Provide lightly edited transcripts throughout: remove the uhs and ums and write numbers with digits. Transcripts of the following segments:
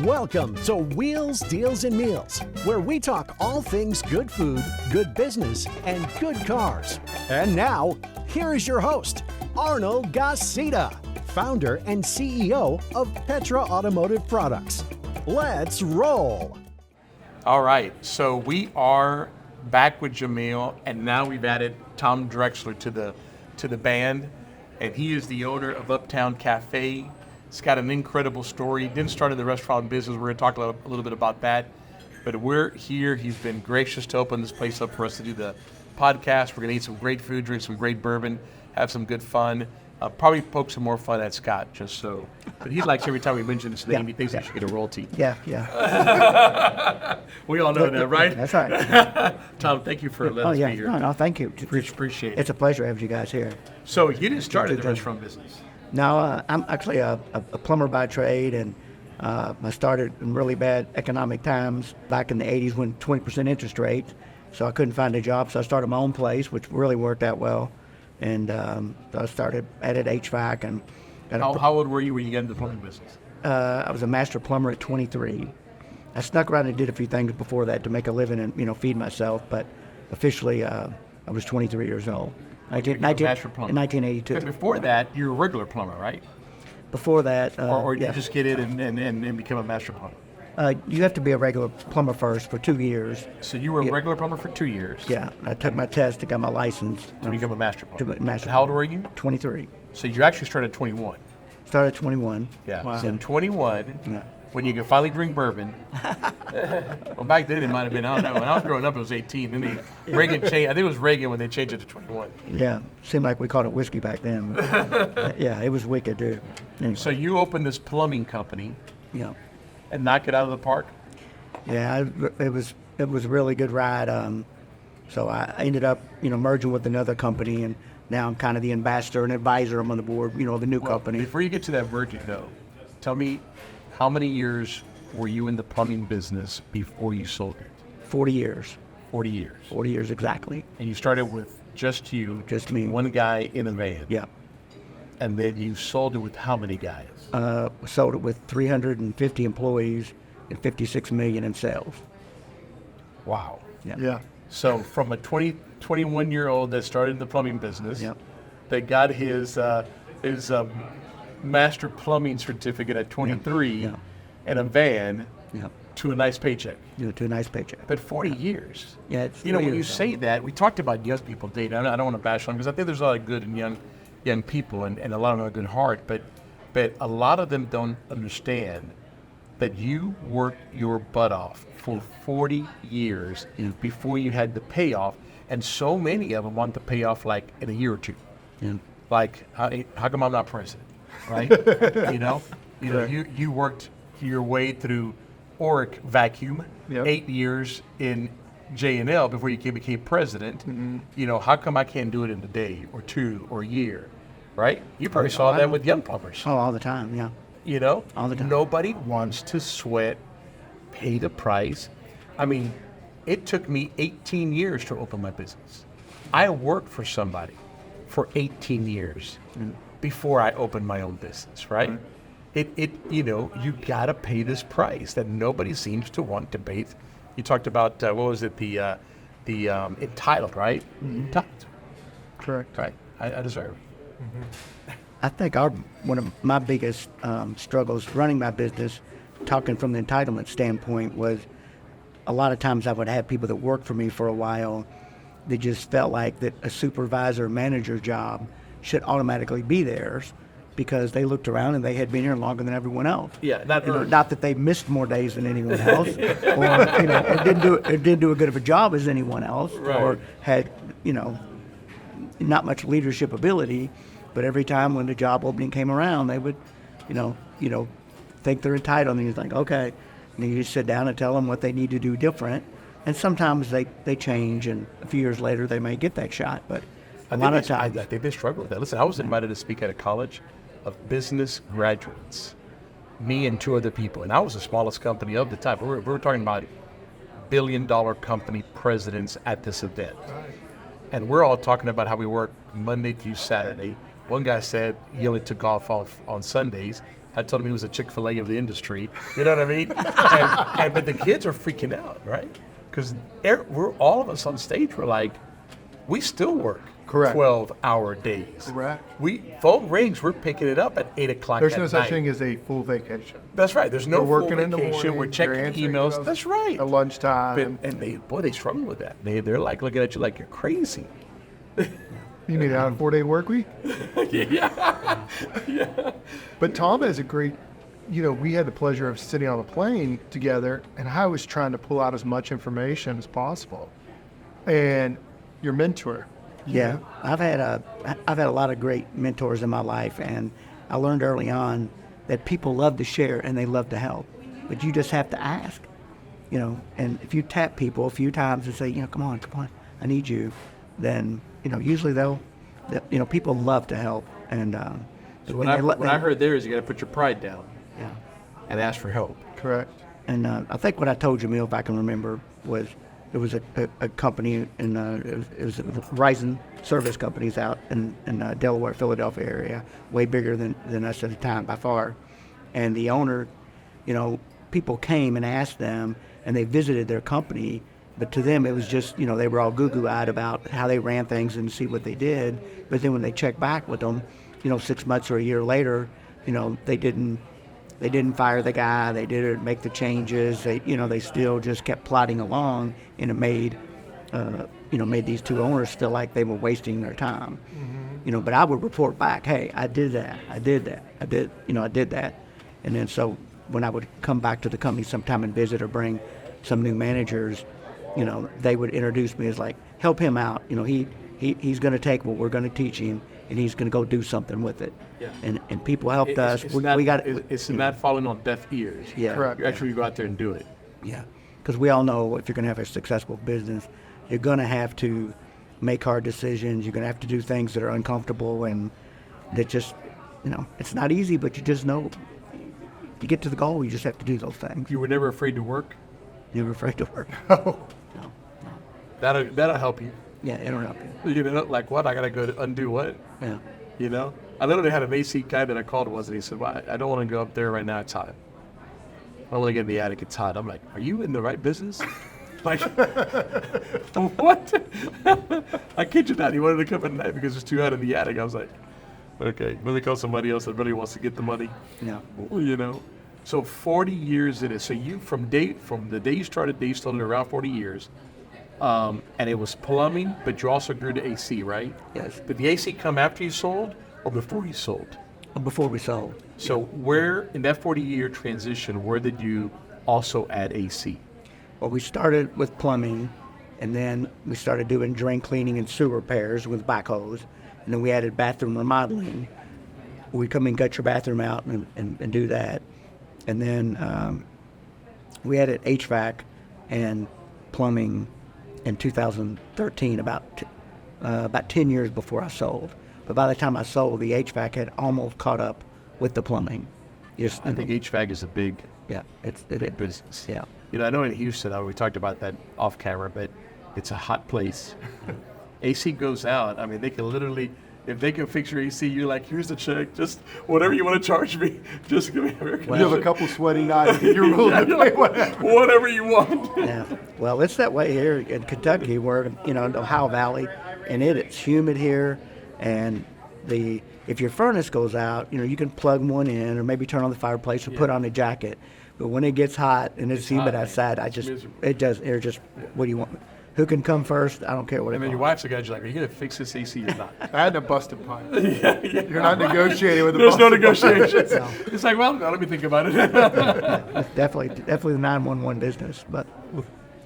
Welcome to Wheels, Deals, and Meals, where we talk all things good food, good business, and good cars. And now, here is your host, Arnold Gasita, founder and CEO of Petra Automotive Products. Let's roll. All right, so we are back with Jamil, and now we've added Tom Drexler to the band, and he is the owner of Uptown Cafe. It's got an incredible story. He didn't start in the restaurant business. We're going to talk a little bit about that. But we're here. He's been gracious to open this place up for us to do the podcast. We're going to eat some great food, drink some great bourbon, have some good fun. Probably poke some more fun at Scott, just so. But he likes every time we mention his name, he thinks he should get a royalty. Yeah. We all know that, right? That's right. Tom, thank you for letting us be here. No, thank you. Appreciate it. It's a pleasure having you guys here. So you didn't start in the restaurant business. No, I'm actually a plumber by trade, and I started in really bad economic times back in the 80s when 20% interest rate, so I couldn't find a job, so I started my own place, which really worked out well. And so I added HVAC and How old were you when you got into the plumbing business? I was a master plumber at 23. I snuck around and did a few things before that to make a living and feed myself, but officially I was 23 years old. Master plumber. In 1982. Because before that, you were a regular plumber, right? Before that, Or yeah. you just get in and become a master plumber? You have to be a regular plumber first for 2 years. So you were a regular plumber for 2 years? Yeah, I took my test and got my license. To become a master plumber? To master How old were you? 23. So you actually started at 21? Started at 21. Yeah. Wow. So 21, Yeah. when you could finally drink bourbon. Well, back then it might have been, I don't know. When I was growing up, it was 18. Then Reagan changed. I think it was Reagan when they changed it to 21. Yeah, seemed like we called it whiskey back then. Yeah, it was wicked, dude. Anyway, So you opened this plumbing company yeah. and knocked it out of the park? Yeah, it was a really good ride. So I ended up, merging with another company, and now I'm kind of the ambassador and advisor. I'm on the board, of the new company. Before you get to that virgin, though, tell me, how many years were you in the plumbing business before you sold it? 40 years. 40 years. 40 years exactly. And you started with just you, Just me. one guy in a van. Yeah. And then you sold it with how many guys? Sold it with 350 employees and 56 million in sales. Wow. Yeah. So from a 21-year-old that started in the plumbing business, Yep. that got his master plumbing certificate at 23 Yeah. and a van Yeah. to a nice paycheck. To a nice paycheck. But 40 years. Yeah, it's When 40 you years, say that, we talked about young people dating. I don't want to bash on them because I think there's a lot of good in young people and a lot of them have a good heart. But a lot of them don't understand that you worked your butt off for 40 years before you had the payoff. And so many of them want the payoff like in a year or two. Yeah. Like, how come I'm not president, right? You worked your way through Oric Vacuum, 8 years in J&L before you became president. How come I can't do it in a day or two or a year, right? You probably saw that with young plumbers. Oh, all the time, yeah. All the time. Nobody wants to sweat, pay the price. I mean, it took me 18 years to open my business. I worked for somebody for 18 years before I opened my own business, right? You gotta pay this price that nobody seems to want to pay. You talked about, what was it, the entitled, right? Entitled. Correct. Right, I deserve it. I think one of my biggest struggles running my business, talking from the entitlement standpoint, was a lot of times I would have people that worked for me for a while. They just felt like that a supervisor manager job should automatically be theirs because they looked around and they had been here longer than everyone else. Yeah, not that they missed more days than anyone else, or didn't do a good of a job as anyone else, right. Or had not much leadership ability. But every time when the job opening came around, they would, think they're entitled, and you're like, okay. And then you just sit down and tell them what they need to do different. And sometimes they change, and a few years later they may get that shot. But a lot of times, I think they struggle with that. Listen, I was invited to speak at a college of business graduates, me and two other people, and I was the smallest company of the time. We were talking about billion-dollar company presidents at this event. And we're all talking about how we work Monday through Saturday. One guy said he only took off on Sundays. I told him he was a Chick-fil-A of the industry. You know what I mean? But the kids are freaking out, right? Because we're all of us on stage. We're like, we still work. Correct. 12-hour days. Correct. Phone rings, we're picking it up at 8 o'clock There's at no such night. thing as a full vacation. That's right. There's no We're full working in the vacation. morning. We're checking you're answering emails. That's right. At lunchtime. And they struggle with that. They're like looking at you like you're crazy. You mean out of 4-day work week? Yeah. But Tom has a great, we had the pleasure of sitting on a plane together, and I was trying to pull out as much information as possible. And your mentor. Yeah, I've had a lot of great mentors in my life, and I learned early on that people love to share and they love to help, but you just have to ask, And if you tap people a few times and say, come on, I need you, then usually people love to help, and So what I heard there is you got to put your pride down. Yeah. And ask for help. Correct. And I think what I told Jamil, if I can remember, was it was a company in it was Verizon service companies out in Delaware, Philadelphia area, way bigger than us at the time by far. And the owner, people came and asked them, and they visited their company, but to them it was just they were all goo-goo-eyed about how they ran things and see what they did. But then when they checked back with them, 6 months or a year later, they didn't fire the guy. They didn't make the changes. They still just kept plodding along, and it made these two owners feel like they were wasting their time. Mm-hmm. But I would report back, hey, I did that, I did that, and then so when I would come back to the company sometime and visit or bring some new managers, they would introduce me as like, help him out. He's going to take what we're going to teach him, and he's going to go do something with it. Yeah. And people helped us. It's not falling on deaf ears. Yeah. Correct. You actually go out there and do it. Yeah, because we all know if you're going to have a successful business, you're going to have to make hard decisions. You're going to have to do things that are uncomfortable, and that just, it's not easy, but you just know to get to the goal, you just have to do those things. You were never afraid to work? Never afraid to work. Oh. No. That'll help you. Yeah, it'll help you. Like what? I got to go to undo what? Yeah. I literally had an AC guy that I called once, and he said, well, I don't want to go up there right now. It's hot. I want to get in the attic. It's hot. I'm like, are you in the right business? Like, what? I kid you not. He wanted to come at night because it's too hot in the attic. I was like, okay, let me call somebody else that really wants to get the money. Yeah. So 40 years it is. So you, from the day you started around 40 years, and it was plumbing, but you also grew to AC, right? Yes. Did the AC come after you sold or before you sold? Before we sold. So where, in that 40-year transition, where did you also add AC? Well, we started with plumbing, and then we started doing drain cleaning and sewer repairs with backhoes, and then we added bathroom remodeling. We come and gut your bathroom out and do that. And then we added HVAC and plumbing in 2013, about 10 years before I sold. But by the time I sold, the HVAC had almost caught up with the plumbing. I think HVAC is a big business. Yeah. I know in Houston, we talked about that off camera, but it's a hot place. AC goes out. I mean, they can literally, if they can fix your AC, you're like, here's the check, just whatever you want to charge me, just give me air conditioning. You have a couple sweaty nights, and you're willing to pay whatever you want. Yeah. Well, it's that way here in Kentucky, where in the Ohio Valley, and it's humid here, and if your furnace goes out, you can plug one in, or maybe turn on the fireplace, or put on a jacket. But when it gets hot and it's humid outside, what do you want? Who can come first? I don't care what. And then your wife's the guy. She's like, "Are you gonna fix this AC or not?" I had a busted pipe. You're not negotiating with a There's no busted negotiations. It's like, well, no, let me think about it. It's definitely the 911 business, but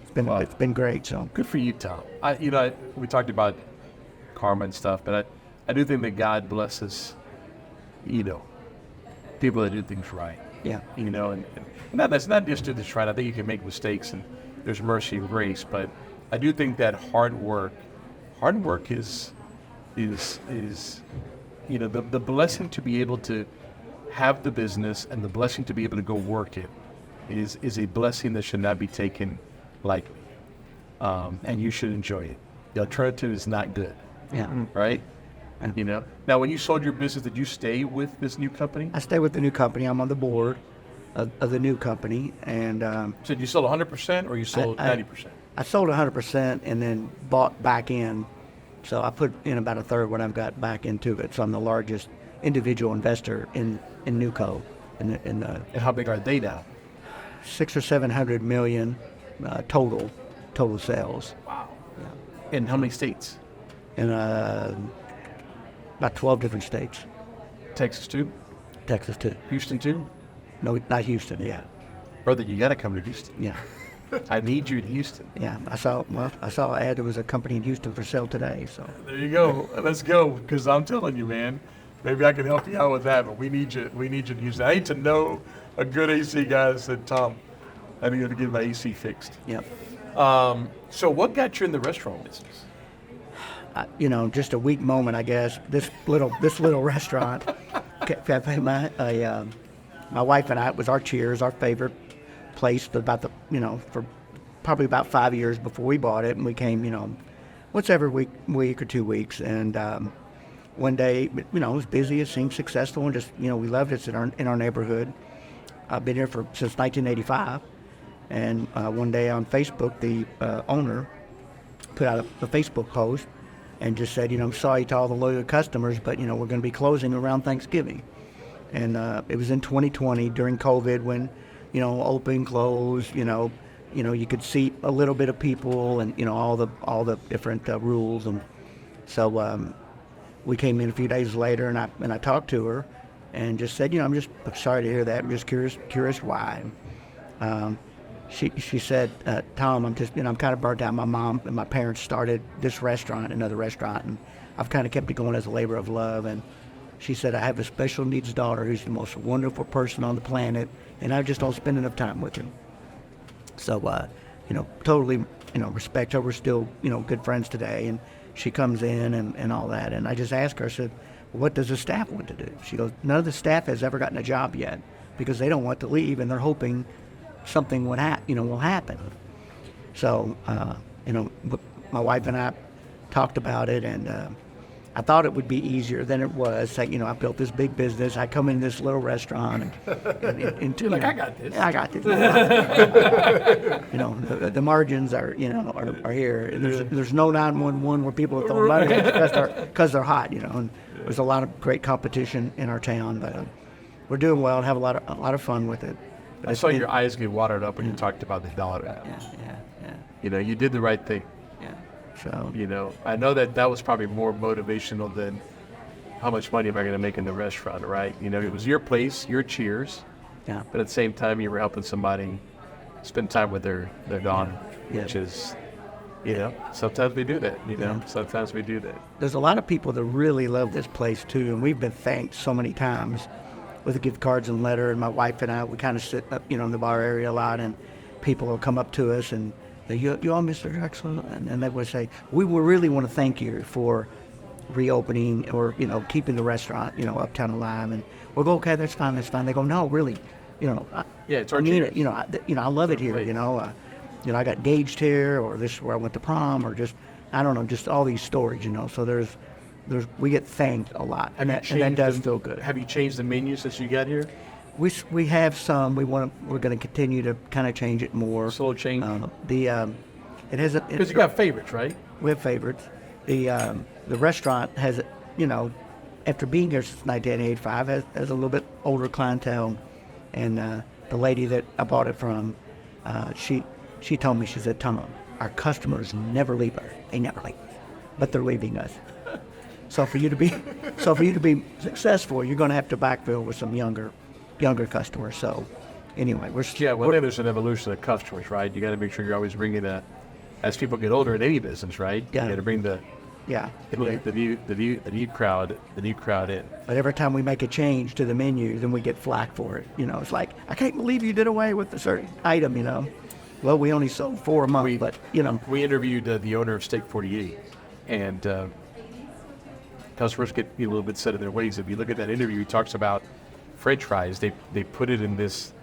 it's been great. So good for you, Tom. We talked about karma and stuff, but I do think that God blesses, people that do things right. Yeah. And that's not just do this right. I think you can make mistakes, and there's mercy and grace, but I do think that hard work is the blessing to be able to have the business and the blessing to be able to go work it is a blessing that should not be taken lightly, and you should enjoy it. The alternative is not good. Yeah. Right? You know. Now, when you sold your business, did you stay with this new company? I stay with the new company. I'm on the board of the new company, and So did you sold 100% or you sold 90%? I sold 100% and then bought back in. So I put in about a third when I've got back into it. So I'm the largest individual investor in Newco. In the And how big are they now? 600 or 700 million total sales. Wow. In how many states? In about 12 different states. Texas too? Texas too. Houston too? No, not Houston. Yeah, Brother, you got to come to Houston. yeah, I need you in Houston. yeah. I saw an ad. There was a company in Houston for sale today. So There you go. Let's go. Because I'm telling you, man, maybe I can help you out with that. But we need you. We need you to use that. I need to know a good AC guy that said, Tom, I need to get my AC fixed. yeah. So what got you in the restaurant business? Just a weak moment, I guess. This little restaurant cafe. My wife and I, it was our Cheers, our favorite place. For probably about 5 years before we bought it, and we came, once every week or 2 weeks. And one day, it was busy. It seemed successful, and just we loved it in our neighborhood. I've been here since 1985, and one day on Facebook, the owner put out a Facebook post and just said, sorry to all the loyal customers, but we're going to be closing around Thanksgiving. And it was in 2020 during COVID when, open, close, you could see a little bit of people and all the different rules. And so we came in a few days later, and I talked to her and just said, I'm sorry to hear that. I'm just curious why. She said, Tom, I'm kind of burnt out. My mom and my parents started this restaurant, another restaurant, and I've kind of kept it going as a labor of love. And she said, I have a special needs daughter who's the most wonderful person on the planet, and I just don't spend enough time with her. So, totally, respect her. We're still, good friends today. And she comes in and all that. And I just asked her, I said, what does the staff want to do? She goes, none of the staff has ever gotten a job yet because they don't want to leave, and they're hoping something will happen. So, my wife and I talked about it, and I thought it would be easier than it was. Like, I built this big business. I come in this little restaurant, and You're like, I got this. I got this. The margins are here. There's no 911 where people are throwing money because they're hot. And there's a lot of great competition in our town, but we're doing well and have a lot of fun with it. But I saw your eyes get watered up when you talked about the dollar. Yeah. You did the right thing. Yeah. So I know that was probably more motivational than how much money am I going to make in the restaurant, right? It was your place, your Cheers, yeah. but at the same time, you were helping somebody spend time with their daughter, Yeah. which is, sometimes we do that, sometimes we do that. There's a lot of people that really love this place too, and we've been thanked so many times with the gift cards and letter. And my wife and I, we kind of sit up, in the bar area a lot, and people will come up to us and say, you all Mr. Drexler? And they would say, we will really want to thank you for reopening or, keeping the restaurant, Uptown alive. And we'll go, okay, that's fine. They go, no, really, It's I our mean Cheers. it, I love it here, I got engaged here, or this is where I went to prom, or just, I don't know, just all these stories, so we get thanked a lot, and that does feel good. Have you changed the menu since you got here? We have some. We're going to continue to kind of change it more. Slow change? It has Because you got favorites, right? We have favorites. The restaurant has, after being here since 1985, has a little bit older clientele, and the lady that I bought it from, she told me, she said, Tom, our customers never leave us. They never leave us, but they're leaving us. So for you to be successful, you're going to have to backfill with some younger customers. So anyway, there's an evolution of customers, right? You got to make sure you're always bringing that. As people get older in any business, right? Yeah. You got to bring the new crowd in. But every time we make a change to the menu, then we get flack for it. It's like, I can't believe you did away with a certain item. Well, we only sold 4 a month, We interviewed the owner of Steak 48, and customers get a little bit set in their ways. If you look at that interview, he talks about French fries. They put it in this,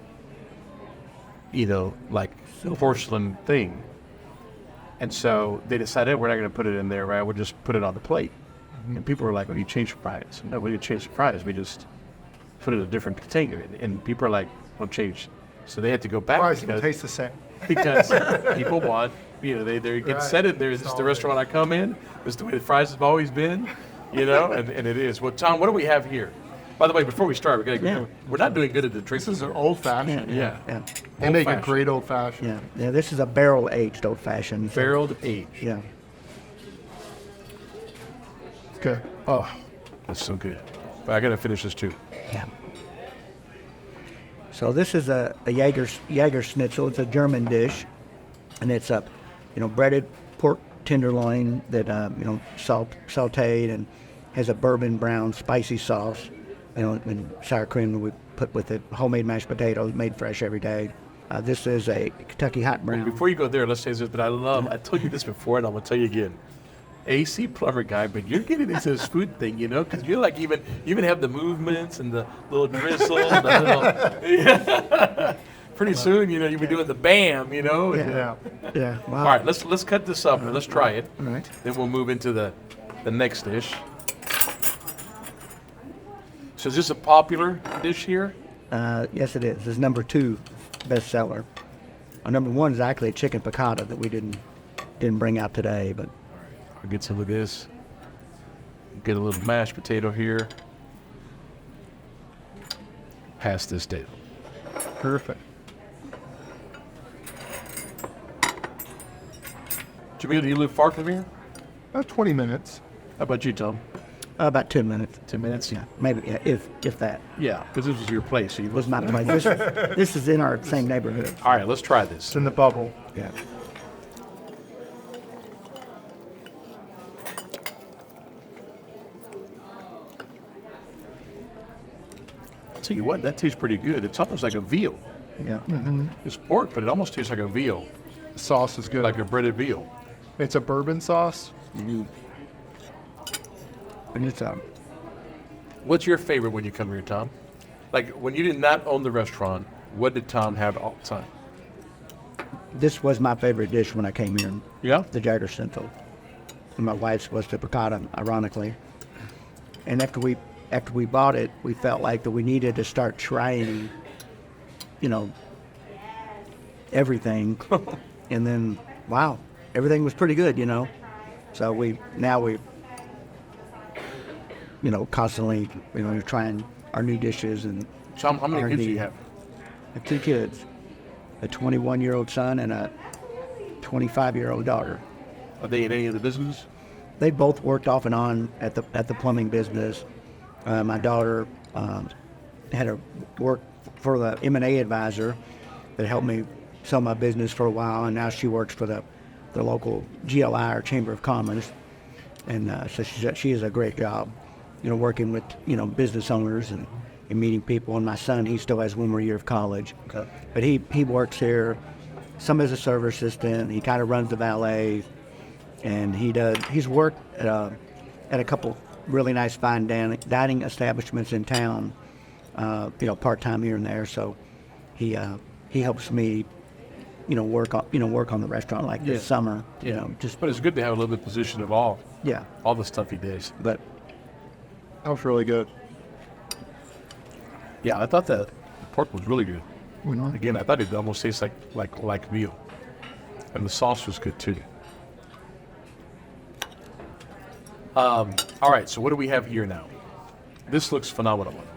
like porcelain thing, and so they decided we're not going to put it in there, right? We'll just put it on the plate. And people were like, "Well, you changed the fries." No, we didn't change the fries. We just put it in a different container. And people are like, "Well, change." So they had to go back Fries will taste the same. because people want, they get Right. set it there. This is the restaurant I come in. This is the way the fries have always been, and it is. Well, Tom, what do we have here? By the way, before we start, we're not doing good at the drinks. This is an old fashioned. Yeah. Yeah. They make a Old-fashioned. great old fashioned. Yeah. This is a barrel aged old fashioned. Barreled aged. Yeah. Okay. Oh, that's so good. But I got to finish this too. Yeah. So this is a Jaeger schnitzel. It's a German dish, and it's a, breaded pork tenderloin that sautéed and has a bourbon brown spicy sauce, and sour cream that we put with it. Homemade mashed potatoes made fresh every day. This is a Kentucky hot brown. Before you go there, let's say this, but I told you this before, and I'm going to tell you again. AC plumber guy, but you're getting into this food thing, because you're like you even have the movements and the little drizzle, and the little, pretty soon, you'll be doing the bam, Yeah. Yeah. Wow. All right, let's cut this up and let's try it. All right. Then we'll move into the next dish. So is this a popular dish here? Yes, it is. It's number 2 bestseller. Our number 1 is actually a chicken piccata that we didn't bring out today, but. I'll get some of this. Get a little mashed potato here. Pass this down. Perfect. Jamil, do you live far from here? About 20 minutes. How about you, Tom? About 10 minutes. 10 minutes? Yeah, maybe. Yeah, if that Yeah, because this was your place. So you was my place. This is in our same neighborhood. All right, let's try this. It's in the bubble. Yeah. I'll tell you what, that tastes pretty good. It's almost like a veal. Yeah. It's pork, but it almost tastes like a veal, The sauce is good. like a breaded veal. It's a bourbon sauce. And it's What's your favorite when you come here, Tom? Like when you did not own the restaurant, what did Tom have all the time? this was my favorite dish when I came here. Yeah? The Jaeger schnitzel. And my wife's was the piccata, ironically. And after we bought it, we felt like that we needed to start trying, everything. And then, wow, everything was pretty good, So we constantly, trying our new dishes. And Tom, how many kids do R&D. you have? I have 2 kids, a 21-year-old son and a 25-year-old daughter. Are they in any of the business? They both worked off and on at the plumbing business. My daughter had to work for the M&A advisor that helped me sell my business for a while, and now she works for the local GLI, or Chamber of Commerce. And so she has a great job, working with business owners and meeting people. And my son, he still has one more year of college, Okay. but he works here, some as a server assistant. He kind of runs the valet. And he's worked at a couple really nice fine dining establishments in town, part-time here and there. So he helps me, work on the restaurant like this summer. But it's good to have a little bit of position of all Yeah. the stuff he does. But That was really good. Yeah, I thought the pork was really good. Mhm. Again, I thought it almost tastes like veal, and the sauce was good too. All right, so what do we have here now? This looks phenomenal. By the way.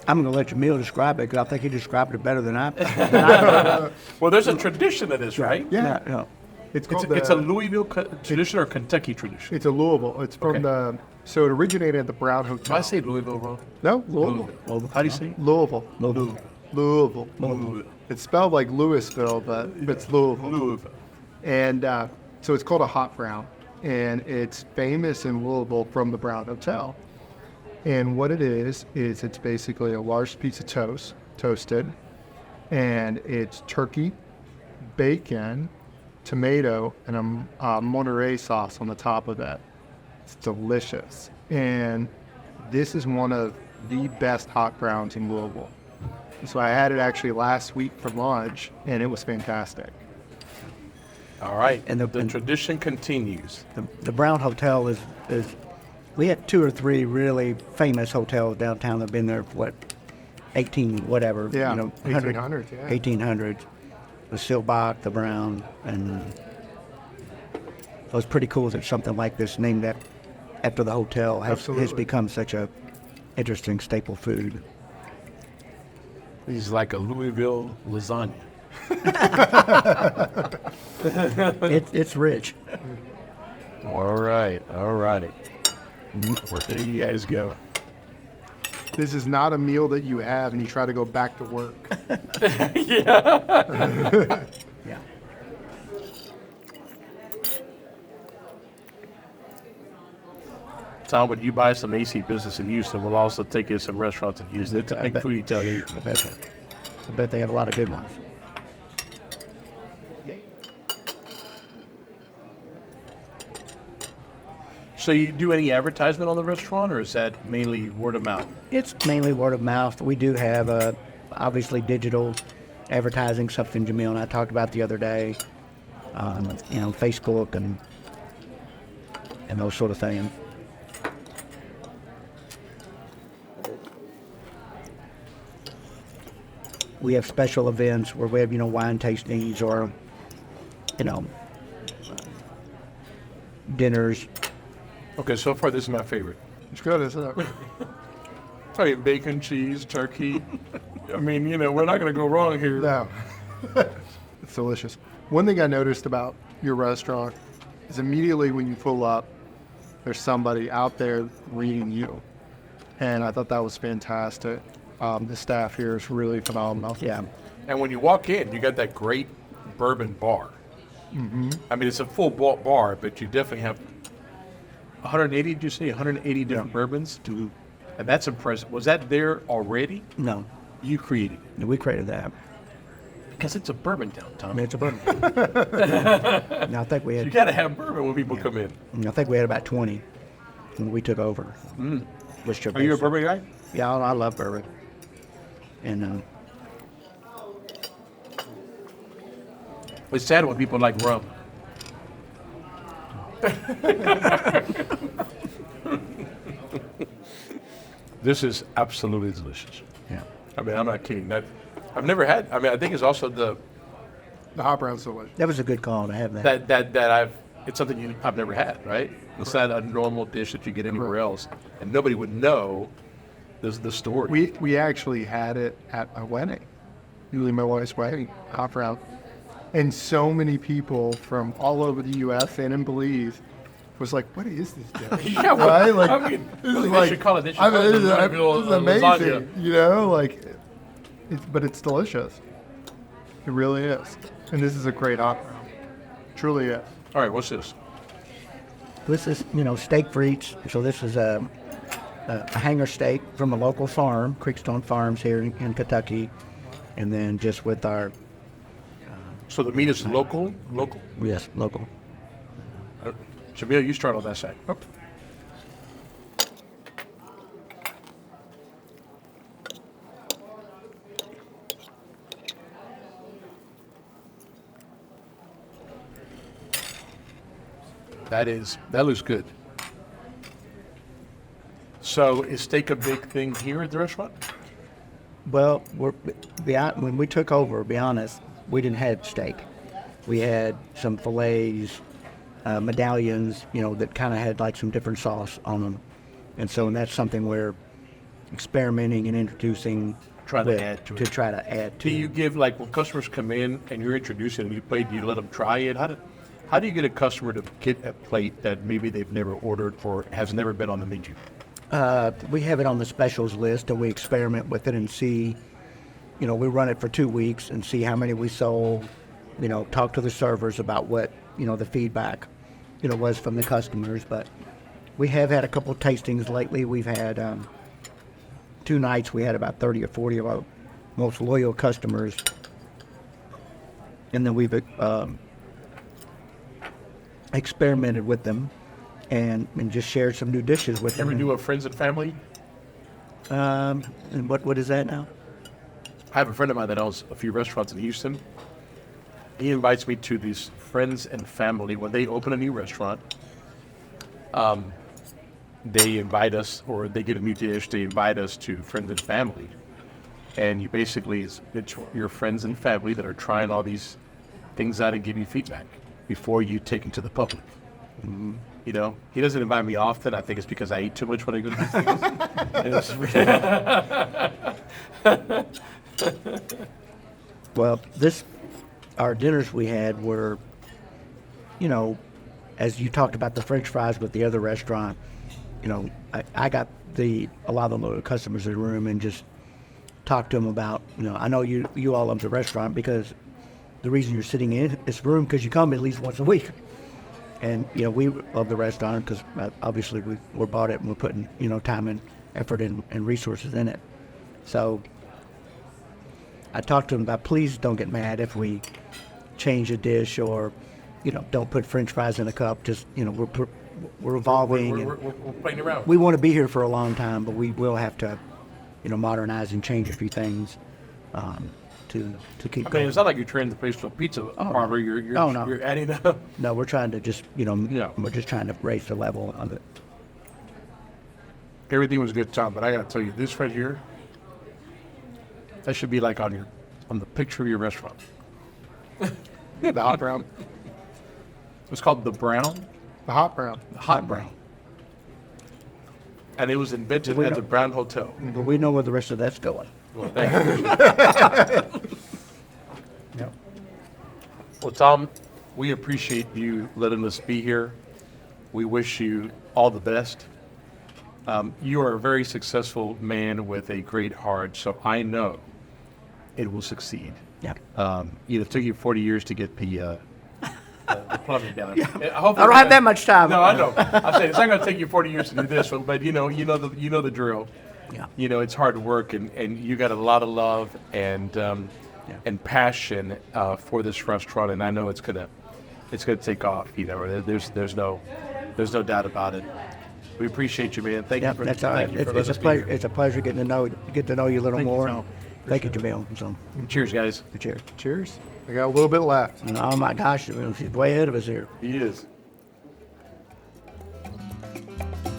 I'm going to let Jamil describe it because I think he described it better than I. Well, there's a tradition of this, right? Yeah. It's called It's a Louisville tradition or Kentucky tradition. It's a Louisville. It's from Okay. so it originated at the Brown Did Hotel. I say Louisville wrong? No, Louisville. How do you say it? Louisville. Louisville. Louisville. It's spelled like Louisville, but it's Louisville. Louisville. And so it's called a hot brown, and it's famous in Louisville from the Brown Hotel. And what it is it's basically a large piece of toast, toasted, and it's turkey, bacon, tomato, and a Monterey sauce on the top of it. It's delicious. And this is one of the best hot browns in Louisville. So I had it actually last week for lunch, and it was fantastic. All right. And The the tradition continues. the Brown Hotel is we had 2 or 3 really famous hotels downtown that have been there for what 18 whatever, Yeah, you know, 1800s, yeah. 1800s. The Silbach, the Brown, and it was pretty cool that something like this named after the hotel has Absolutely. become such a interesting staple food. He's like a Louisville lasagna. It's rich. All right. All righty. There you guys go. This is not a meal that you have and you try to go back to work. Yeah. Tom, when you buy some AC business in Houston, we'll also take you to some restaurants in Houston. It's a big food you tell you. I bet they have a lot of good ones. So you do any advertisement on the restaurant, or is that mainly word of mouth? It's mainly word of mouth. We do have obviously digital advertising, something Jamil and I talked about the other day. You know, Facebook and those sort of things. We have special events where we have, you know, wine tastings or, you know, dinners. Okay, so far this is my favorite. It's good, isn't it? I mean, bacon, cheese, turkey. I mean, you know, we're not going to go wrong here. No. It's delicious. One thing I noticed about your restaurant is immediately when you pull up, there's somebody out there reading you. And I thought that was fantastic. The staff here is really phenomenal. Yeah. And when you walk in, you got that great bourbon bar. Mm-hmm. I mean, it's a full bar, but you definitely have 180, did you say? 180 different bourbons? And that's impressive. Was that there already? No, You created it. we created that. Because it's a bourbon town, Tom. I mean, it's a bourbon. Now, I think we You had, got to have bourbon when people come in. I think we had about 20 when we took over. Are you a bourbon guy? Yeah, I love bourbon. And It's sad when people like rum. This is absolutely delicious. yeah, I mean, I'm not kidding. I've never had. I mean, I think it's also The hot brown's delicious. that was a good call to have that. that it's something I've never had. Right? It's not a normal dish that you get anywhere else, and nobody would know the story. We actually had it at a wedding, Julie, my wife's wedding, hot brown. And so many people from all over the U.S. and in Belize was like, what is this dish? Yeah, well, Right? Like, I mean, this is they like, should call it- they should I mean, call it this is, the this is lasagna. amazing, you know, like, but it's delicious. It really is. And this is a great hot brown. Truly is. All right, what's this? This is, you know, steak frites. So this is a hanger steak from a local farm, Creekstone Farms here in Kentucky. And then just with our, So the meat is local? Local? yes, local. Jamil, you start on that side. That looks good. So is steak a big thing here at the restaurant? Well, when we took over, to be honest, we didn't have steak. We had some fillets, medallions, you know, that kind of had like some different sauce on them. And that's something we're experimenting and introducing. Trying to add to it. To try to add to. Do you give, like, when customers come in and you're introducing them, do you let them try it? How do you get a customer to get a plate that maybe they've never ordered or has never been on the menu? We have it on the specials list, and we experiment with it and see, you know, we run it for 2 weeks and see how many we sold, you know, talk to the servers about what, you know, the feedback, you know, was from the customers. But we have had a couple tastings lately. We've had 2 nights, we had about 30 or 40 of our most loyal customers. And then we've experimented with them and just shared some new dishes with them. Ever do a friends and family? And what is that now? I have a friend of mine that owns a few restaurants in Houston, he invites me to these friends and family when they open a new restaurant. They invite us, or they get a new dish. They invite us to friends and family, and you basically it's your friends and family that are trying all these things out and give you feedback before you take it to the public. Mm-hmm. You know, he doesn't invite me often. I think it's because I eat too much when I go to these things. Well, our dinners we had were, you know, as you talked about the French fries with the other restaurant, you know, I got a lot of the customers in the room and just talked to them about, you know, I know you all love the restaurant because the reason you're sitting in this room because you come at least once a week. And, you know, we love the restaurant because obviously we bought it and we're putting, you know, time and effort and resources in it. So I talked to them about, please don't get mad if we change a dish or, you know, don't put French fries in a cup. Just, you know, we're evolving. We're playing around. We want to be here for a long time, but we will have to, you know, modernize and change a few things to keep going. It's not like you're turning the place to a pizza parlor. You're adding up. No, we're trying to just, you know, Yeah. we're just trying to raise the level of it. Everything was good, Tom, but I got to tell you, this right here, that should be like on the picture of your restaurant. The hot brown. It's called the brown. The hot brown. The hot brown. And it was invented at the Brown Hotel. But we know where the rest of that's going. Well, thank you. Yep. Well, Tom, we appreciate you letting us be here. We wish you all the best. You are a very successful man with a great heart, so I know it will succeed. Yeah. It took you 40 years to get the plumbing down. I don't have that much time. No, I know. I'm saying it's not going to take you 40 years to do this one, but you know the drill. Yeah. You know, it's hard work, and you got a lot of love and passion for this restaurant, and I know it's gonna take off. You know, there's no doubt about it. We appreciate you, man. Thank you for that's all right. thank you for It's a letting us be pleasure. here. It's a pleasure getting to know you a little Thank you, more. Tom. Thank you, Jamil. So, Cheers, guys. cheers. Cheers. I got a little bit left. And oh my gosh, he's way ahead of us here. He is.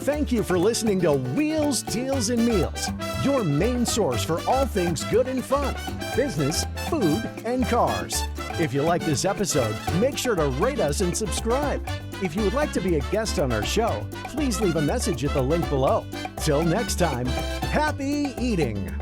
Thank you for listening to Wheels, Deals, and Meals, your main source for all things good and fun, business, food, and cars. If you like this episode, make sure to rate us and subscribe. If you would like to be a guest on our show, please leave a message at the link below. Till next time, happy eating.